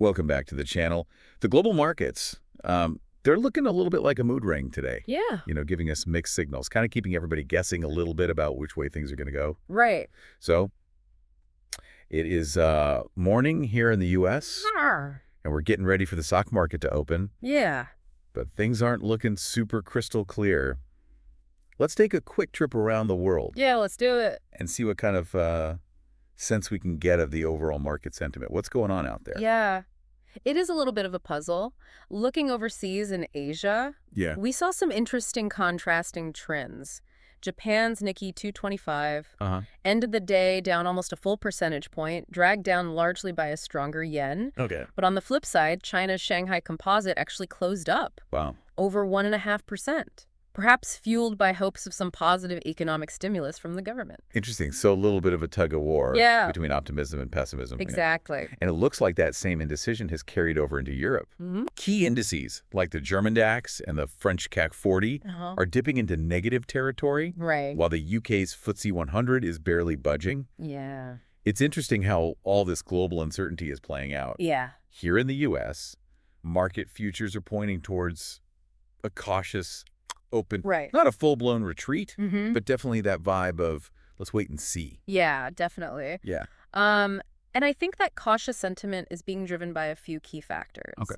Welcome back to the channel. The global markets, they're looking a little bit like a mood ring today. Yeah. Giving us mixed signals, kind of keeping everybody guessing a little bit about which way things are going to go. Right. So it is morning here in the U.S., and we're getting ready for the stock market to open. Yeah. But things aren't looking super crystal clear. Let's take a quick trip around the world. Yeah, let's do it. And see what kind of sense we can get of the overall market sentiment. What's going on out there? Yeah. It is a little bit of a puzzle. Looking overseas in Asia, we saw some interesting contrasting trends. Japan's Nikkei 225 ended the day down almost a full percentage point, dragged down largely by a stronger yen. Okay. But on the flip side, China's Shanghai Composite actually closed up. Wow. Over 1.5%. Perhaps fueled by hopes of some positive economic stimulus from the government. Interesting. So a little bit of a tug-of-war between optimism and pessimism. Exactly. And it looks like that same indecision has carried over into Europe. Key indices, like the German DAX and the French CAC 40, are dipping into negative territory, while the UK's FTSE 100 is barely budging. Yeah. It's interesting how all this global uncertainty is playing out. Yeah. Here in the U.S., market futures are pointing towards a cautious open, not a full-blown retreat, but definitely that vibe of let's wait and see. Yeah, definitely. Yeah. And I think that cautious sentiment is being driven by a few key factors. Okay.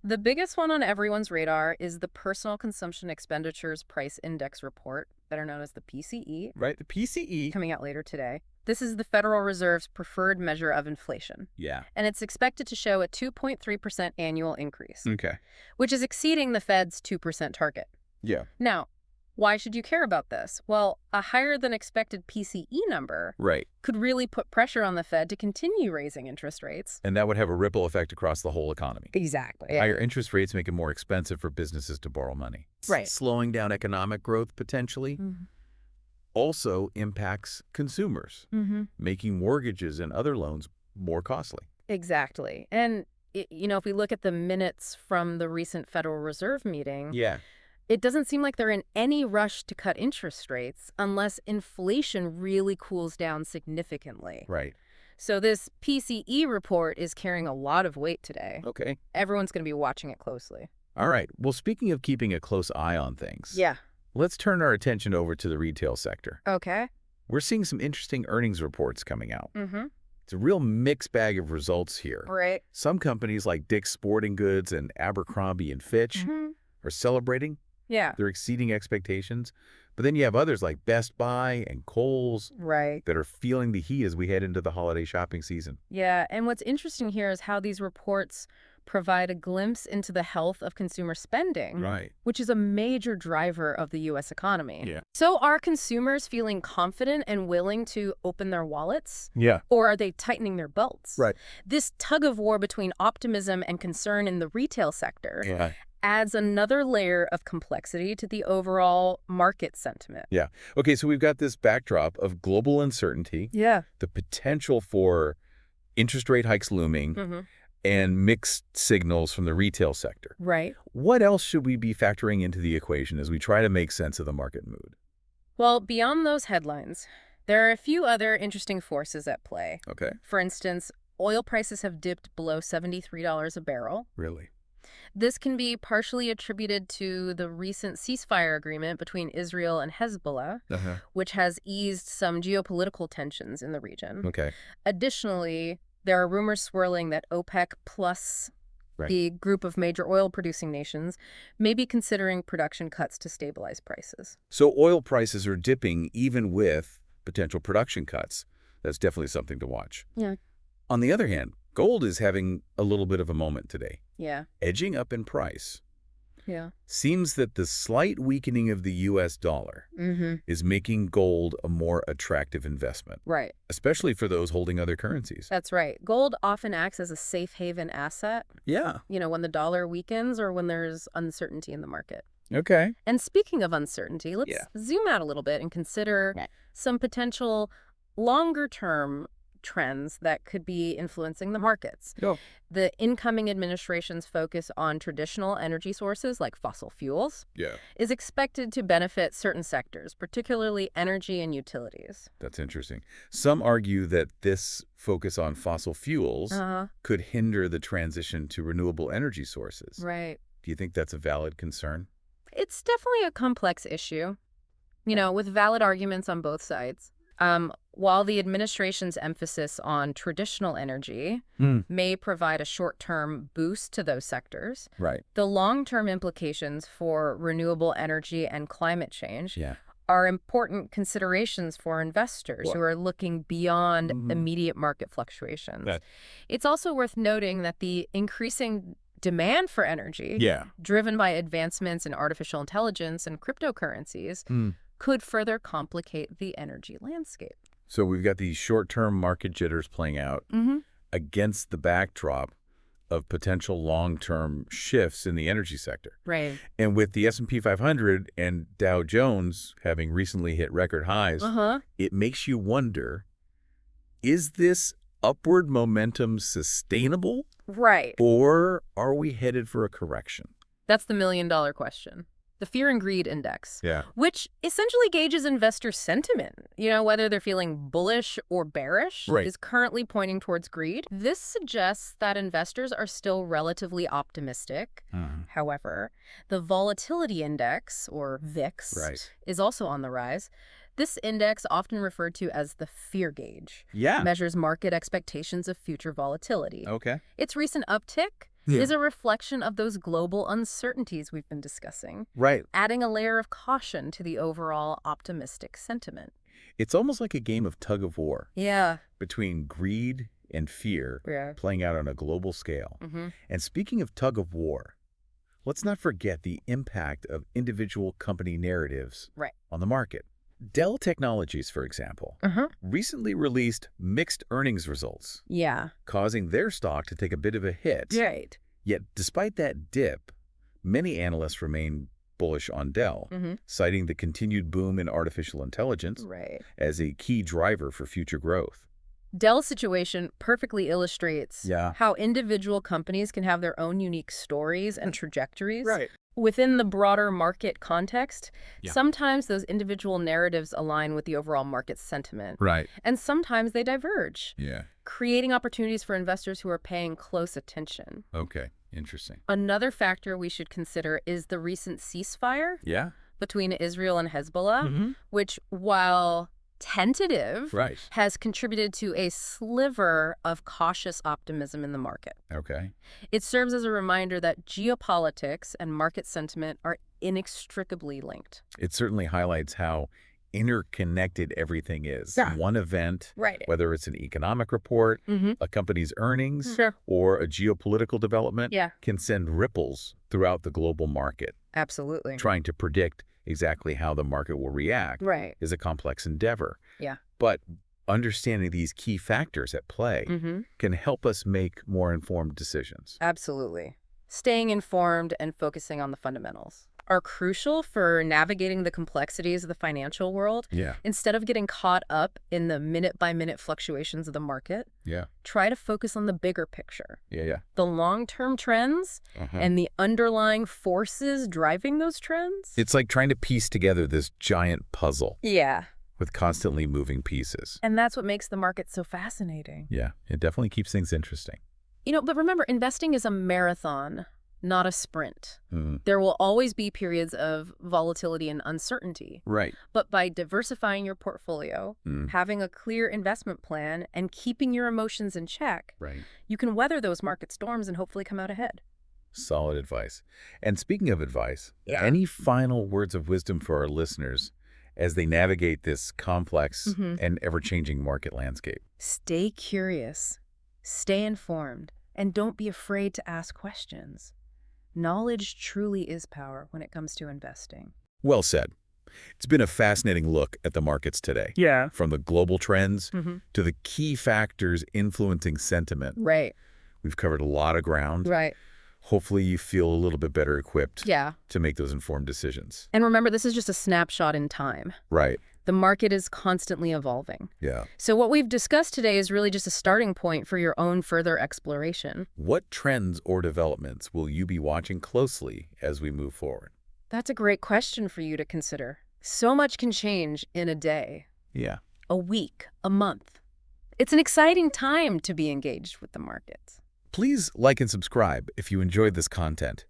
The biggest one on everyone's radar is the Personal Consumption Expenditures Price Index report, better known as the PCE. Right, the PCE. Coming out later today. This is the Federal Reserve's preferred measure of inflation. Yeah. And it's expected to show a 2.3% annual increase. Okay. Which is exceeding the Fed's 2% target. Yeah. Now, why should you care about this? Well, a higher than expected PCE number could really put pressure on the Fed to continue raising interest rates. And that would have a ripple effect across the whole economy. Exactly. Higher interest rates make it more expensive for businesses to borrow money. Right. Slowing down economic growth potentially also impacts consumers, making mortgages and other loans more costly. Exactly. And, if we look at the minutes from the recent Federal Reserve meeting, it doesn't seem like they're in any rush to cut interest rates unless inflation really cools down significantly. Right. So this PCE report is carrying a lot of weight today. Okay. Everyone's going to be watching it closely. All right. Well, speaking of keeping a close eye on things, let's turn our attention over to the retail sector. Okay. We're seeing some interesting earnings reports coming out. It's a real mixed bag of results here. Right. Some companies like Dick's Sporting Goods and Abercrombie and Fitch are celebrating. Yeah. They're exceeding expectations. But then you have others like Best Buy and Kohl's that are feeling the heat as we head into the holiday shopping season. Yeah. And what's interesting here is how these reports provide a glimpse into the health of consumer spending, which is a major driver of the U.S. economy. Yeah. So are consumers feeling confident and willing to open their wallets? Yeah. Or are they tightening their belts? Right. This tug of war between optimism and concern in the retail sector adds another layer of complexity to the overall market sentiment. Yeah. Okay, so we've got this backdrop of global uncertainty, the potential for interest rate hikes looming, and mixed signals from the retail sector. Right. What else should we be factoring into the equation as we try to make sense of the market mood? Well, beyond those headlines, there are a few other interesting forces at play. Okay. For instance, oil prices have dipped below $73 a barrel. Really? This can be partially attributed to the recent ceasefire agreement between Israel and Hezbollah, which has eased some geopolitical tensions in the region. Okay. Additionally, there are rumors swirling that OPEC plus, the group of major oil-producing nations, may be considering production cuts to stabilize prices. So oil prices are dipping even with potential production cuts. That's definitely something to watch. Yeah. On the other hand, gold is having a little bit of a moment today. Yeah. Edging up in price. Yeah. Seems that the slight weakening of the U.S. dollar is making gold a more attractive investment. Right. Especially for those holding other currencies. That's right. Gold often acts as a safe haven asset. Yeah. When the dollar weakens or when there's uncertainty in the market. Okay. And speaking of uncertainty, let's zoom out a little bit and consider some potential longer-term trends that could be influencing the markets. Oh. The incoming administration's focus on traditional energy sources like fossil fuels is expected to benefit certain sectors, particularly energy and utilities. That's interesting. Some argue that this focus on fossil fuels could hinder the transition to renewable energy sources. Right. Do you think that's a valid concern? It's definitely a complex issue, with valid arguments on both sides. While the administration's emphasis on traditional energy may provide a short-term boost to those sectors, the long-term implications for renewable energy and climate change are important considerations for investors who are looking beyond immediate market fluctuations. It's also worth noting that the increasing demand for energy, driven by advancements in artificial intelligence and cryptocurrencies, could further complicate the energy landscape. So we've got these short-term market jitters playing out against the backdrop of potential long-term shifts in the energy sector. Right. And with the S&P 500 and Dow Jones having recently hit record highs, it makes you wonder, is this upward momentum sustainable? Right. Or are we headed for a correction? That's the million-dollar question. The Fear and Greed Index, which essentially gauges investor sentiment, whether they're feeling bullish or bearish, is currently pointing towards greed. This suggests that investors are still relatively optimistic. However, the Volatility Index, or VIX, is also on the rise. This index, often referred to as the fear gauge, measures market expectations of future volatility. Its recent uptick is a reflection of those global uncertainties we've been discussing, adding a layer of caution to the overall optimistic sentiment. It's almost like a game of tug-of-war between greed and fear playing out on a global scale. And speaking of tug-of-war, let's not forget the impact of individual company narratives on the market. Dell Technologies, for example, recently released mixed earnings results, causing their stock to take a bit of a hit. Yet, despite that dip, many analysts remain bullish on Dell, citing the continued boom in artificial intelligence as a key driver for future growth. Dell's situation perfectly illustrates how individual companies can have their own unique stories and trajectories. Within the broader market context, sometimes those individual narratives align with the overall market sentiment. And sometimes they diverge, creating opportunities for investors who are paying close attention. Okay, interesting. Another factor we should consider is the recent ceasefire between Israel and Hezbollah, which, while tentative, has contributed to a sliver of cautious optimism in the market. It serves as a reminder that geopolitics and market sentiment are inextricably linked. It certainly highlights how interconnected everything is. One event, whether it's an economic report, a company's earnings, or a geopolitical development, can send ripples throughout the global market. Absolutely. Trying to predict exactly how the market will react is a complex endeavor. But understanding these key factors at play can help us make more informed decisions. Absolutely. Staying informed and focusing on the fundamentals are crucial for navigating the complexities of the financial world. Instead of getting caught up in the minute-by-minute fluctuations of the market, try to focus on the bigger picture. The long-term trends and the underlying forces driving those trends. It's like trying to piece together this giant puzzle. With constantly moving pieces. And that's what makes the market so fascinating. It definitely keeps things interesting. But remember, investing is a marathon, not a sprint. There will always be periods of volatility and uncertainty. But by diversifying your portfolio, having a clear investment plan, and keeping your emotions in check, you can weather those market storms and hopefully come out ahead. Solid advice. And speaking of advice, any final words of wisdom for our listeners as they navigate this complex and ever-changing market landscape? Stay curious, stay informed, and don't be afraid to ask questions. Knowledge truly is power when it comes to investing. Well said. It's been a fascinating look at the markets today. From the global trends to the key factors influencing sentiment. We've covered a lot of ground. Hopefully you feel a little bit better equipped to make those informed decisions. And remember, this is just a snapshot in time. The market is constantly evolving. Yeah. So what we've discussed today is really just a starting point for your own further exploration. What trends or developments will you be watching closely as we move forward? That's a great question for you to consider. So much can change in a day. Yeah. A week, a month. It's an exciting time to be engaged with the markets. Please like and subscribe if you enjoyed this content.